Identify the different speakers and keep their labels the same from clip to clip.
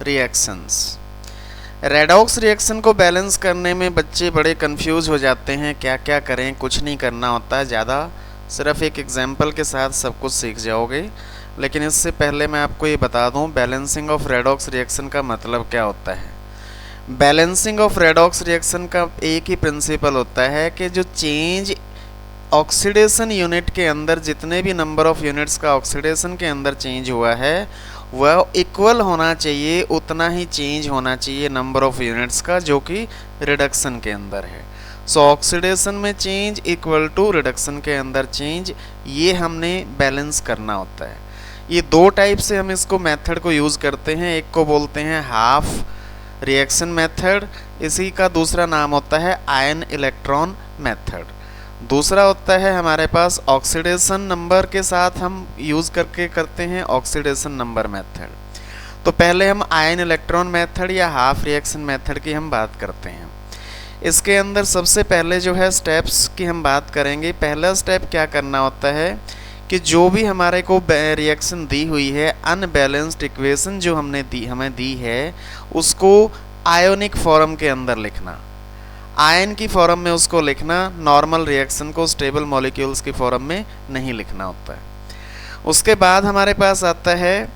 Speaker 1: Reactions. Redox reaction को balance करने में बच्चे बड़े कंफ्यूज हो जाते हैं, क्या क्या करें, कुछ नहीं करना होता है ज़्यादा, सिर्फ एक एग्जाम्पल के साथ सब कुछ सीख जाओगे। लेकिन इससे पहले मैं आपको ये बता दूं बैलेंसिंग ऑफ रेडॉक्स रिएक्शन का मतलब क्या होता है। बैलेंसिंग ऑफ रेडॉक्स रिएक्शन का एक ही प्रिंसिपल होता है कि जो चेंज ऑक्सीडेशन यूनिट के अंदर जितने भी नंबर ऑफ यूनिट्स का ऑक्सीडेशन के अंदर चेंज हुआ है वह इक्वल होना चाहिए, उतना ही चेंज होना चाहिए नंबर ऑफ यूनिट्स का जो कि रिडक्शन के अंदर है। सो ऑक्सीडेशन में चेंज इक्वल टू रिडक्शन के अंदर चेंज, ये हमने बैलेंस करना होता है। ये दो टाइप से हम इसको मेथड को यूज़ करते हैं, एक को बोलते हैं हाफ रिएक्शन मेथड, इसी का दूसरा नाम होता है आयन इलेक्ट्रॉन मेथड। दूसरा होता है हमारे पास ऑक्सीडेशन नंबर के साथ हम यूज़ करके करते हैं ऑक्सीडेशन नंबर मेथड। तो पहले हम आयन इलेक्ट्रॉन मेथड या हाफ रिएक्शन मेथड की हम बात करते हैं। इसके अंदर सबसे पहले जो है स्टेप्स की हम बात करेंगे। पहला स्टेप क्या करना होता है कि जो भी हमारे को रिएक्शन दी हुई है, अनबैलेंस्ड इक्वेशन जो हमें दी है उसको आयोनिक फॉर्म के अंदर लिखना, आयन की फॉर्म में उसको लिखना, नॉर्मल रिएक्शन को स्टेबल मॉलिक्यूल्स की फॉर्म में नहीं लिखना होता है। उसके बाद हमारे पास आता है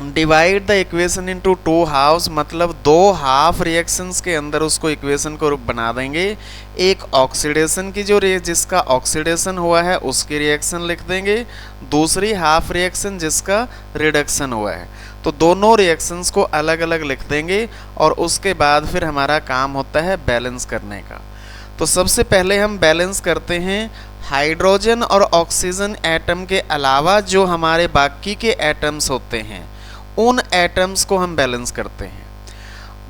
Speaker 1: divide the equation into two halves, मतलब दो हाफ रिएक्शंस के अंदर उसको इक्वेशन को बना देंगे। एक ऑक्सीडेशन की जो जिसका ऑक्सीडेशन हुआ है उसकी रिएक्शन लिख देंगे, दूसरी हाफ रिएक्शन जिसका रिडक्शन हुआ है, तो दोनों रिएक्शंस को अलग अलग लिख देंगे और उसके बाद फिर हमारा काम होता है बैलेंस करने का। तो सबसे पहले हम बैलेंस करते हैं हाइड्रोजन और ऑक्सीजन एटम के अलावा जो हमारे बाकी के एटम्स होते हैं उन एटम्स को हम बैलेंस करते हैं।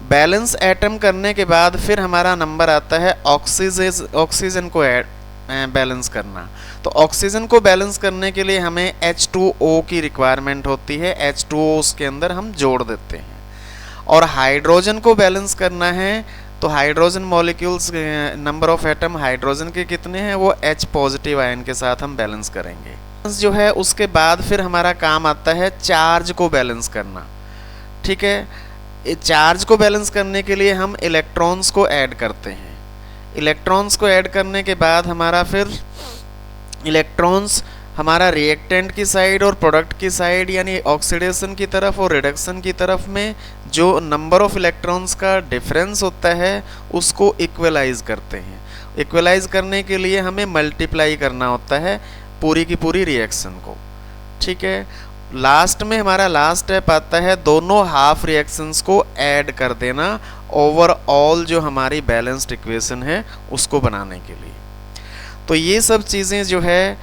Speaker 1: बैलेंस एटम करने के बाद फिर हमारा नंबर आता है ऑक्सीजन को बैलेंस करना। तो ऑक्सीजन को बैलेंस करने के लिए हमें H2O की रिक्वायरमेंट होती है, H2O उसके अंदर हम जोड़ देते हैं। और हाइड्रोजन को बैलेंस करना है तो hydrogen molecules number of atom hydrogen के कितने हैं वो H पॉजिटिव आयन के साथ हम बैलेंस करेंगे जो है। उसके बाद फिर हमारा काम आता है चार्ज को बैलेंस करना। ठीक है, चार्ज को बैलेंस करने के लिए हम इलेक्ट्रॉन्स को ऐड करते हैं। इलेक्ट्रॉन्स को ऐड करने के बाद हमारा फिर इलेक्ट्रॉन्स हमारा रिएक्टेंट की साइड और प्रोडक्ट की साइड यानी ऑक्सीडेशन की तरफ और रिडक्शन की तरफ में जो नंबर ऑफ इलेक्ट्रॉन्स का डिफरेंस होता है उसको इक्वलाइज करते हैं। इक्वलाइज करने के लिए हमें मल्टीप्लाई करना होता है पूरी की पूरी रिएक्शन को। ठीक है, लास्ट में हमारा लास्ट स्टेप आता है दोनों हाफ रिएक्शंस को ऐड कर देना ओवरऑल जो हमारी बैलेंस्ड इक्वेशन है उसको बनाने के लिए। तो ये सब चीज़ें जो है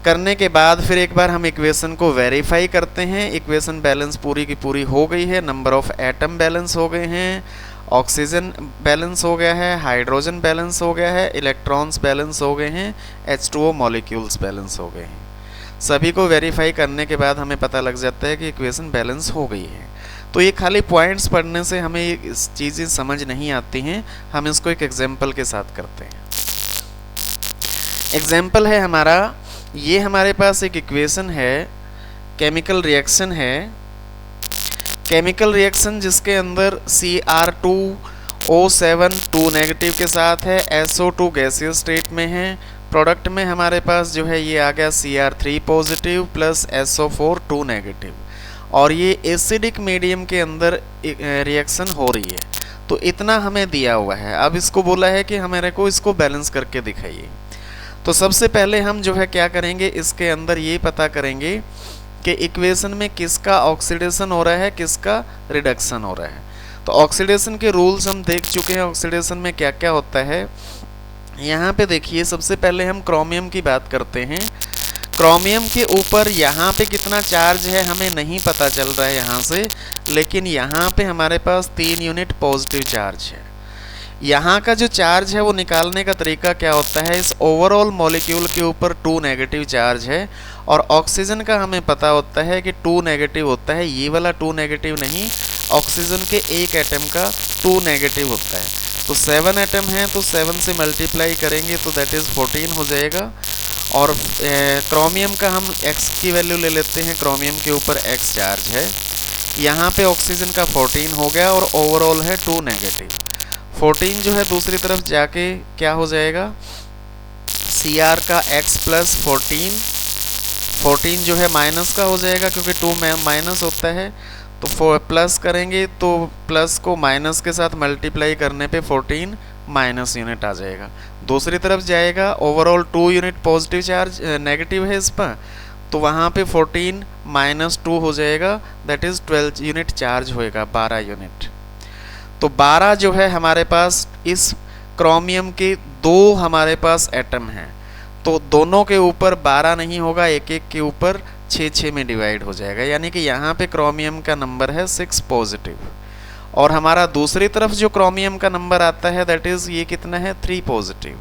Speaker 1: करने के बाद फिर एक बार हम इक्वेशन को वेरीफाई करते हैं। इक्वेशन बैलेंस पूरी की पूरी हो गई है, नंबर ऑफ एटम बैलेंस हो गए हैं, ऑक्सीजन बैलेंस हो गया है, हाइड्रोजन बैलेंस हो गया है, इलेक्ट्रॉन्स बैलेंस हो गए हैं, H2O मॉलिक्यूल्स बैलेंस हो गए हैं। सभी को वेरीफाई करने के बाद हमें पता लग जाता है कि इक्वेशन बैलेंस हो गई है। तो ये खाली पॉइंट्स पढ़ने से हमें ये चीज़ें समझ नहीं आती हैं, हम इसको एक एग्जाम्पल के साथ करते हैं। एग्जाम्पल है हमारा, ये हमारे पास एक इक्वेशन है, केमिकल रिएक्शन है, केमिकल रिएक्शन जिसके अंदर Cr2O7 2 नेगेटिव के साथ है, SO2 गैसियस स्टेट में है, प्रोडक्ट में हमारे पास जो है ये आ गया Cr3 positive plus SO4 2 negative, और ये एसिडिक मीडियम के अंदर रिएक्शन हो रही है। तो इतना हमें दिया हुआ है। अब इसको बोला है कि हमारे को इसको बैलेंस करके दिखाइए। तो सबसे पहले हम जो है क्या करेंगे, इसके अंदर ये पता करेंगे कि इक्वेशन में किसका ऑक्सीडेशन हो रहा है, किसका रिडक्शन हो रहा है। तो ऑक्सीडेशन के रूल्स हम देख चुके हैं, ऑक्सीडेशन में क्या क्या होता है। यहाँ पे देखिए, सबसे पहले हम क्रोमियम की बात करते हैं। क्रोमियम के ऊपर यहाँ पे कितना चार्ज है हमें नहीं पता चल रहा है यहाँ से, लेकिन यहाँ पे हमारे पास 3 यूनिट पॉजिटिव चार्ज है। यहाँ का जो चार्ज है वो निकालने का तरीका क्या होता है, इस ओवरऑल मॉलिक्यूल के ऊपर 2 नेगेटिव चार्ज है और ऑक्सीजन का हमें पता होता है कि 2 नेगेटिव होता है, ये वाला 2 नेगेटिव नहीं, ऑक्सीजन के एक एटम का 2 नेगेटिव होता है। तो 7 एटम है तो 7 से मल्टीप्लाई करेंगे तो दैट इज़ 14 हो जाएगा। और क्रोमियम का हम x की वैल्यू ले लेते हैं, क्रोमियम के ऊपर x चार्ज है, यहाँ पे ऑक्सीजन का 14 हो गया और ओवरऑल है 2 नेगेटिव। 14 जो है दूसरी तरफ जाके क्या हो जाएगा, Cr का x प्लस 14 जो है माइनस का हो जाएगा क्योंकि 2 माइनस होता है, तो प्लस करेंगे तो प्लस को माइनस के साथ मल्टीप्लाई करने पे 14 माइनस यूनिट आ जाएगा। दूसरी तरफ जाएगा overall 2 unit positive charge negative है इस पर, तो वहाँ पे 14 माइनस 2 हो जाएगा, दैट इज़ 12 यूनिट चार्ज होएगा, 12 यूनिट। तो 12 जो है हमारे पास इस क्रोमियम के 2 हमारे पास एटम हैं, तो दोनों के ऊपर 12 नहीं होगा, एक एक के ऊपर 6 में डिवाइड हो जाएगा, यानी कि यहाँ पे क्रोमियम का नंबर है 6 पॉजिटिव। और हमारा दूसरी तरफ जो क्रोमियम का नंबर आता है दैट इज़ ये कितना है, 3 पॉजिटिव।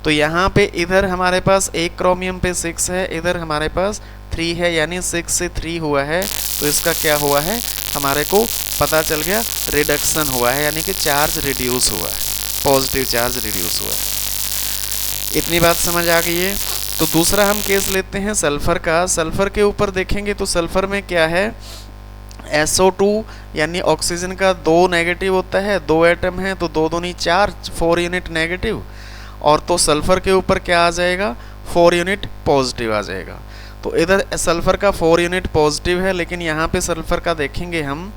Speaker 1: तो यहाँ पे इधर हमारे पास एक क्रोमियम पे 6 है, इधर हमारे पास 3 है, यानी 6 से 3 हुआ है, तो इसका क्या हुआ है हमारे को पता चल गया, रिडक्शन हुआ है, यानी कि चार्ज रिड्यूस हुआ है, पॉजिटिव चार्ज रिड्यूस हुआ है। इतनी बात समझ आ गई है। तो दूसरा हम केस लेते हैं सल्फर का। सल्फर के ऊपर देखेंगे तो सल्फर में क्या है, SO2 यानी ऑक्सीजन का 2 नेगेटिव होता है, 2 एटम है, तो 2 दूनी 4, 4 यूनिट नेगेटिव, और तो सल्फर के ऊपर क्या आ जाएगा, 4 यूनिट पॉजिटिव आ जाएगा। तो इधर सल्फर का 4 यूनिट पॉजिटिव है, लेकिन यहाँ पे सल्फर का देखेंगे हम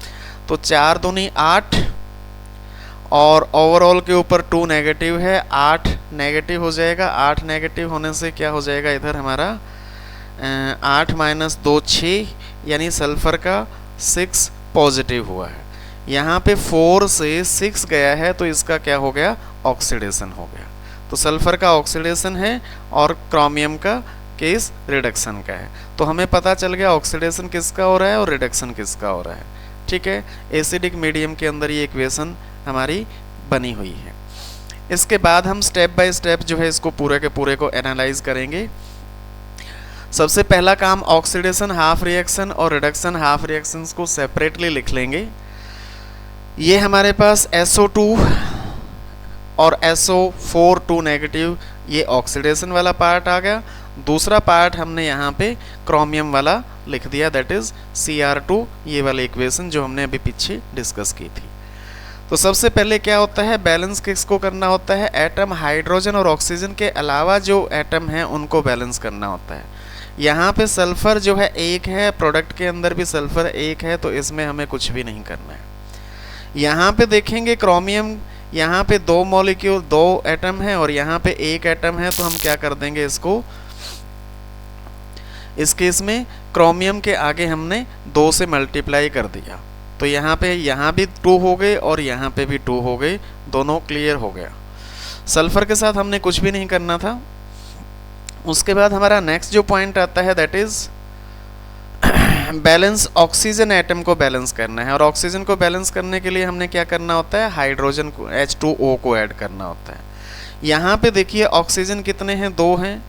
Speaker 1: तो 4 दूनी 8 और ओवरऑल के ऊपर 2 नेगेटिव है, 8 नेगेटिव हो जाएगा। 8 नेगेटिव होने से क्या हो जाएगा इधर हमारा 8 माइनस 2 6, यानी सल्फर का 6 पॉजिटिव हुआ है। यहाँ पे 4 से 6 गया है तो इसका क्या हो गया, ऑक्सीडेशन हो गया। तो सल्फर का ऑक्सीडेशन है और क्रोमियम का केस रिडक्शन का है। तो हमें पता चल गया ऑक्सीडेशन किसका हो रहा है और रिडक्शन किसका हो रहा है। ठीक है, एसिडिक मीडियम के अंदर ये इक्वेशन हमारी बनी हुई है। इसके बाद हम स्टेप बाय स्टेप जो है इसको पूरे के पूरे को एनालाइज करेंगे। सबसे पहला काम ऑक्सीडेशन हाफ रिएक्शन और रिडक्शन हाफ रिएक्शंस को सेपरेटली लिख लेंगे। ये हमारे पास SO2 और SO4 2 नेगेटिव, ये ऑक्सीडेशन वाला पार्ट आ गया। दूसरा पार्ट हमने यहाँ पे क्रोमियम वाला लिख दिया, दैट इज Cr2, ये वाली इक्वेशन जो हमने अभी पीछे डिस्कस की थी। तो सबसे पहले क्या होता है, बैलेंस किसको करना होता है, एटम हाइड्रोजन और ऑक्सीजन के अलावा जो एटम हैं उनको बैलेंस करना होता है। यहाँ पे सल्फर जो है 1 है, प्रोडक्ट के अंदर भी सल्फर 1 है, तो इसमें हमें कुछ भी नहीं करना है। यहाँ पे देखेंगे क्रोमियम, यहाँ पे 2 मॉलिक्यूल 2 एटम है और यहाँ पे 1 एटम है, तो हम क्या कर देंगे इसको, इस केस में क्रोमियम के आगे हमने 2 से मल्टीप्लाई कर दिया, तो यहाँ भी 2 हो गए और यहाँ पे भी 2 हो गए, दोनों क्लियर हो गया। सल्फर के साथ हमने कुछ भी नहीं करना था। उसके बाद हमारा नेक्स्ट जो पॉइंट आता है that is balance, oxygen atom को बैलेंस करना है। और ऑक्सीजन को बैलेंस करने के लिए हमने क्या करना होता है, हाइड्रोजन को H2O को ऐड करना होता है। यहाँ पे देखिए ऑक्सीजन कितने हैं, 2 हैं,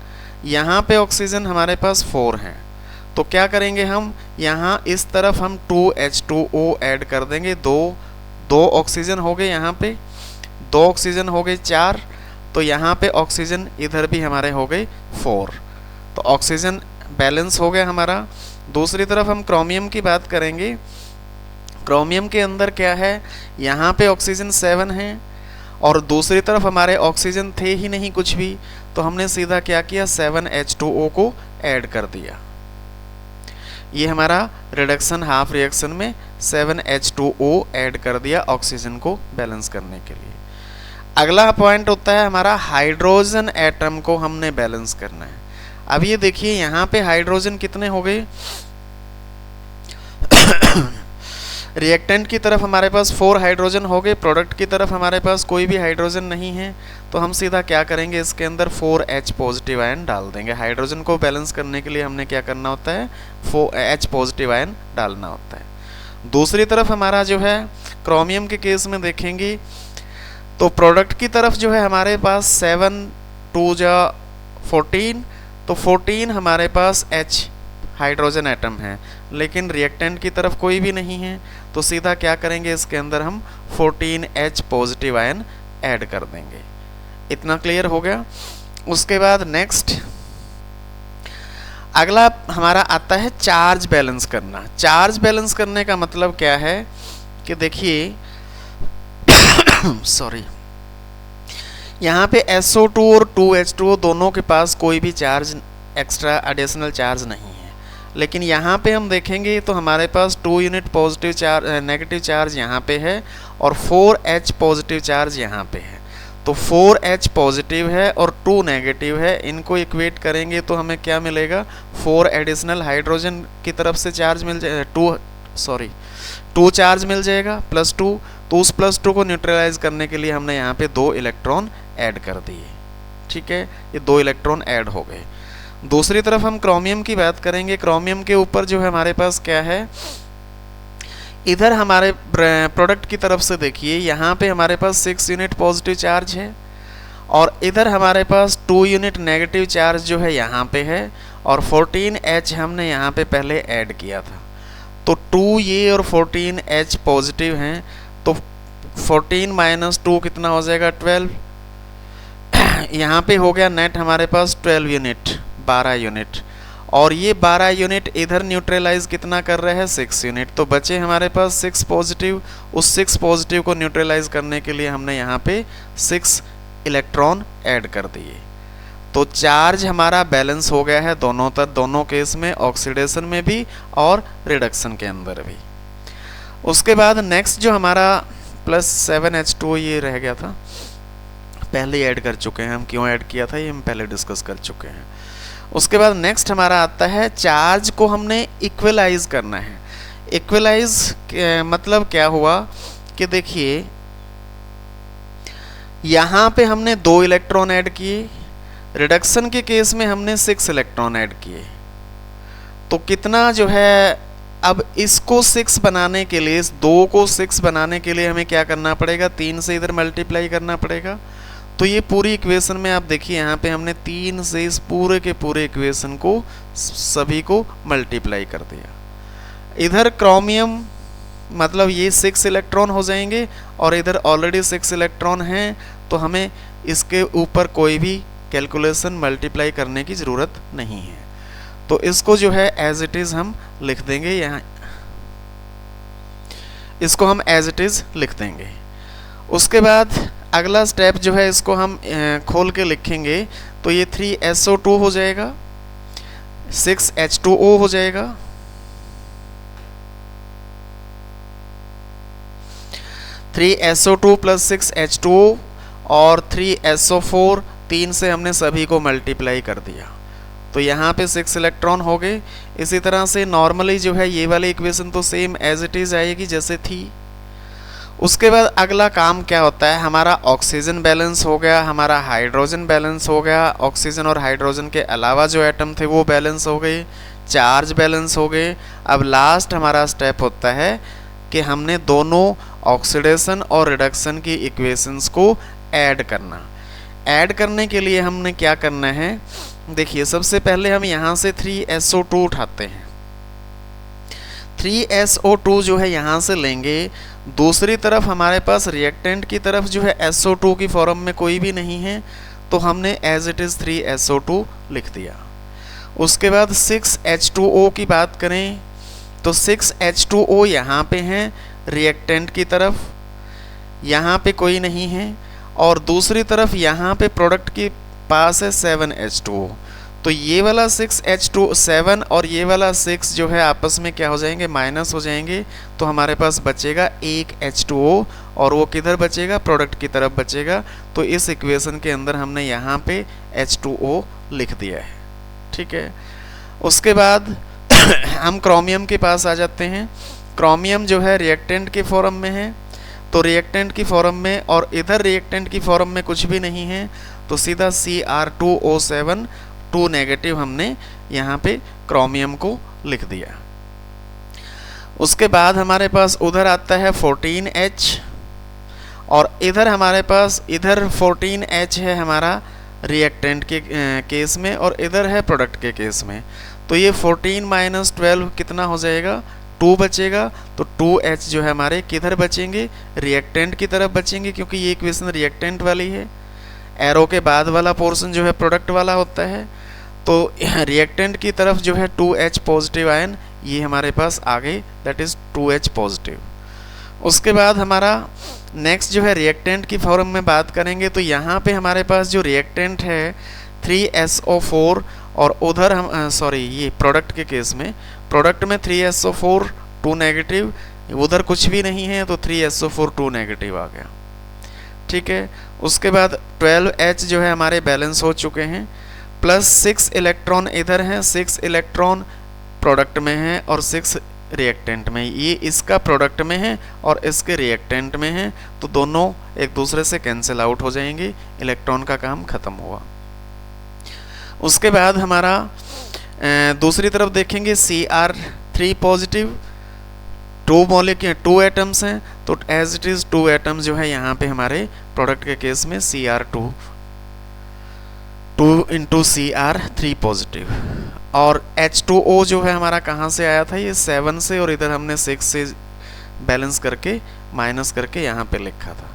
Speaker 1: यहाँ पे ऑक्सीजन हमारे पास 4 हैं, तो क्या करेंगे हम, यहाँ इस तरफ हम 2H2O ऐड कर देंगे। 2 ऑक्सीजन हो गए, यहाँ पे 2 ऑक्सीजन हो गए 4, तो यहाँ पे ऑक्सीजन इधर भी हमारे हो गए 4, तो ऑक्सीजन बैलेंस हो गया हमारा। दूसरी तरफ हम क्रोमियम की बात करेंगे। क्रोमियम के अंदर क्या है, यहाँ पे ऑक्सीजन 7 है और दूसरी तरफ हमारे ऑक्सीजन थे ही नहीं कुछ भी, तो हमने सीधा क्या किया, 7H2O को ऐड कर दिया। ये हमारा रिडक्शन हाफ रिएक्शन में 7H2O ऐड कर दिया ऑक्सीजन को बैलेंस करने के लिए। अगला पॉइंट होता है हमारा हाइड्रोजन एटम को हमने बैलेंस करना है। अब ये देखिए यहाँ पे हाइड्रोजन कितने हो गए रिएक्टेंट की तरफ हमारे पास 4 हाइड्रोजन हो गए, प्रोडक्ट की तरफ हमारे पास कोई भी हाइड्रोजन नहीं है, तो हम सीधा क्या करेंगे, इसके अंदर 4H पॉजिटिव आयन डाल देंगे। हाइड्रोजन को बैलेंस करने के लिए हमने क्या करना होता है, 4H पॉजिटिव आयन डालना होता है। दूसरी तरफ हमारा जो है क्रोमियम के केस में देखेंगे तो प्रोडक्ट की तरफ जो है हमारे पास 7 2 जा 14, तो 14 हमारे पास H हाइड्रोजन एटम है, लेकिन रिएक्टेंट की तरफ कोई भी नहीं है, तो सीधा क्या करेंगे, इसके अंदर हम 14H पॉजिटिव आयन ऐड कर देंगे। इतना क्लियर हो गया। उसके बाद नेक्स्ट अगला हमारा आता है चार्ज बैलेंस करना। चार्ज बैलेंस करने का मतलब क्या है कि देखिए सॉरी, यहाँ पे SO2 और 2H2O दोनों के पास कोई भी चार्ज एक्स्ट्रा एडिशनल चार्ज नहीं है, लेकिन यहाँ पे हम देखेंगे तो हमारे पास 2 unit positive charge negative charge यहाँ पे है और 4H पॉजिटिव चार्ज यहाँ पे है। तो 4H पॉजिटिव है और 2 नेगेटिव है, इनको इक्वेट करेंगे तो हमें क्या मिलेगा, 4 एडिशनल हाइड्रोजन की तरफ से चार्ज मिल जाए 2 चार्ज मिल जाएगा +2। तो उस +2 को न्यूट्रलाइज करने के लिए हमने यहाँ पे 2 इलेक्ट्रॉन ऐड कर दिए। ठीक है, ये 2 इलेक्ट्रॉन ऐड हो गए। दूसरी तरफ हम क्रोमियम की बात करेंगे। क्रोमियम के ऊपर जो है हमारे पास क्या है, इधर हमारे प्रोडक्ट की तरफ से देखिए, यहाँ पे हमारे पास 6 यूनिट पॉजिटिव चार्ज है और इधर हमारे पास 2 यूनिट नेगेटिव चार्ज जो है यहाँ पे है और 14H हमने यहाँ पे पहले ऐड किया था। तो 2 ये और 14H पॉजिटिव हैं, तो 14 - 2 कितना हो जाएगा, 12। यहाँ पे हो गया नेट हमारे पास 12 यूनिट, 12 यूनिट, और ये 12 यूनिट इधर न्यूट्रलाइज कितना कर रहे हैं, 6 यूनिट। तो बचे हमारे पास 6 पॉजिटिव। उस 6 पॉजिटिव को न्यूट्रलाइज करने के लिए हमने यहाँ पे 6 इलेक्ट्रॉन ऐड कर दिए। तो चार्ज हमारा बैलेंस हो गया है दोनों केस में, ऑक्सीडेशन में भी और रिडक्शन के अंदर भी। उसके बाद नेक्स्ट जो हमारा +7H2 ये रह गया था, पहले ऐड कर चुके हैं हम, क्यों ऐड किया था ये हम पहले डिस्कस कर चुके हैं। उसके बाद नेक्स्ट हमारा आता है चार्ज को हमने इक्वलाइज करना है। इक्वलाइज मतलब क्या हुआ कि देखिए यहाँ पे हमने 2 इलेक्ट्रॉन ऐड किए, रिडक्शन के केस में हमने 6 इलेक्ट्रॉन ऐड किए। तो कितना जो है, अब इसको 6 बनाने के लिए, इस 2 को 6 बनाने के लिए हमें क्या करना पड़ेगा, 3 से इधर मल्टीप्लाई करना पड़ेगा। तो ये पूरी इक्वेशन में आप देखिए यहाँ पे हमने 3 से इस पूरे के पूरे इक्वेशन को सभी को मल्टीप्लाई कर दिया। इधर क्रोमियम मतलब ये 6 इलेक्ट्रॉन हो जाएंगे और इधर ऑलरेडी 6 इलेक्ट्रॉन हैं, तो हमें इसके ऊपर कोई भी कैलकुलेशन मल्टीप्लाई करने की ज़रूरत नहीं है। तो इसको जो है एज इट इज़ हम लिख देंगे, यहाँ इसको हम एज इट इज़ लिख देंगे। उसके बाद अगला स्टेप जो है इसको हम खोल के लिखेंगे, तो ये 3SO2 हो जाएगा, 6H2O हो जाएगा, 3SO2 + 6H2O और 3SO4, 3 से हमने सभी को मल्टीप्लाई कर दिया। तो यहाँ पे 6 इलेक्ट्रॉन हो गए। इसी तरह से नॉर्मली जो है ये वाली इक्वेशन तो सेम एज इट इज़ आएगी जैसे थी। उसके बाद अगला काम क्या होता है, हमारा ऑक्सीजन बैलेंस हो गया, हमारा हाइड्रोजन बैलेंस हो गया, ऑक्सीजन और हाइड्रोजन के अलावा जो एटम थे वो बैलेंस हो गए, चार्ज बैलेंस हो गए। अब लास्ट हमारा स्टेप होता है कि हमने दोनों ऑक्सीडेशन और रिडक्शन की इक्वेशंस को ऐड करना। ऐड करने के लिए हमने क्या करना है, देखिए सबसे पहले हम यहाँ से 3SO2 उठाते हैं। 3SO2 जो है यहाँ से लेंगे। दूसरी तरफ हमारे पास रिएक्टेंट की तरफ जो है SO2 की फॉर्म में कोई भी नहीं है, तो हमने एज इट इज़ 3SO2 लिख दिया। उसके बाद 6H2O की बात करें तो 6H2O यहाँ पे हैं रिएक्टेंट की तरफ, यहाँ पे कोई नहीं है, और दूसरी तरफ यहाँ पे प्रोडक्ट के पास है 7H2O। तो ये वाला 6H2O और ये वाला 6 जो है आपस में क्या हो जाएंगे, माइनस हो जाएंगे। तो हमारे पास बचेगा एक H2O और वो किधर बचेगा, प्रोडक्ट की तरफ बचेगा। तो इस इक्वेशन के अंदर हमने यहाँ पे H2O लिख दिया है। ठीक है, उसके बाद हम क्रोमियम के पास आ जाते हैं। क्रोमियम जो है रिएक्टेंट के फॉर्म में है, तो रिएक्टेंट की फॉर्म में, और इधर रिएक्टेंट की फॉर्म में कुछ भी नहीं है, तो सीधा Cr2O7 2 नेगेटिव हमने यहाँ पे क्रोमियम को लिख दिया। उसके बाद हमारे पास उधर आता है 14H और इधर हमारे पास इधर 14H है हमारा रिएक्टेंट के केस में और इधर है प्रोडक्ट के केस में। तो ये 14 - 12 कितना हो जाएगा, 2 बचेगा। तो 2H जो है हमारे किधर बचेंगे, रिएक्टेंट की तरफ बचेंगे, क्योंकि ये इक्वेशन रिएक्टेंट वाली है। एरो के बाद वाला पोर्शन जो है प्रोडक्ट वाला होता है। तो रिएक्टेंट की तरफ जो है 2H पॉजिटिव आयन ये हमारे पास आ गई, दैट इज़ 2H पॉजिटिव। उसके बाद हमारा नेक्स्ट जो है रिएक्टेंट की फॉर्म में बात करेंगे, तो यहाँ पे हमारे पास जो रिएक्टेंट है 3SO4 और उधर हम ये प्रोडक्ट के केस में, प्रोडक्ट में 3SO4 2 नेगेटिव, उधर कुछ भी नहीं है तो 3SO4 2 नेगेटिव आ गया, ठीक है। उसके बाद 12H जो है हमारे बैलेंस हो चुके हैं, प्लस 6 इलेक्ट्रॉन इधर हैं, 6 इलेक्ट्रॉन प्रोडक्ट में है और 6 रिएक्टेंट में, ये इसका प्रोडक्ट में है और इसके रिएक्टेंट में है, तो दोनों एक दूसरे से कैंसिल आउट हो जाएंगे, इलेक्ट्रॉन का काम खत्म हुआ। उसके बाद हमारा दूसरी तरफ देखेंगे Cr3 पॉजिटिव, 2 एटम्स हैं, तो एज इट इज 2 एटम्स जो है यहाँ पे हमारे प्रोडक्ट के केस में Cr2 2 इंटू Cr3 पॉजिटिव। और H2O जो है हमारा कहाँ से आया था, ये 7 से, और इधर हमने 6 से बैलेंस करके माइनस करके यहाँ पे लिखा था।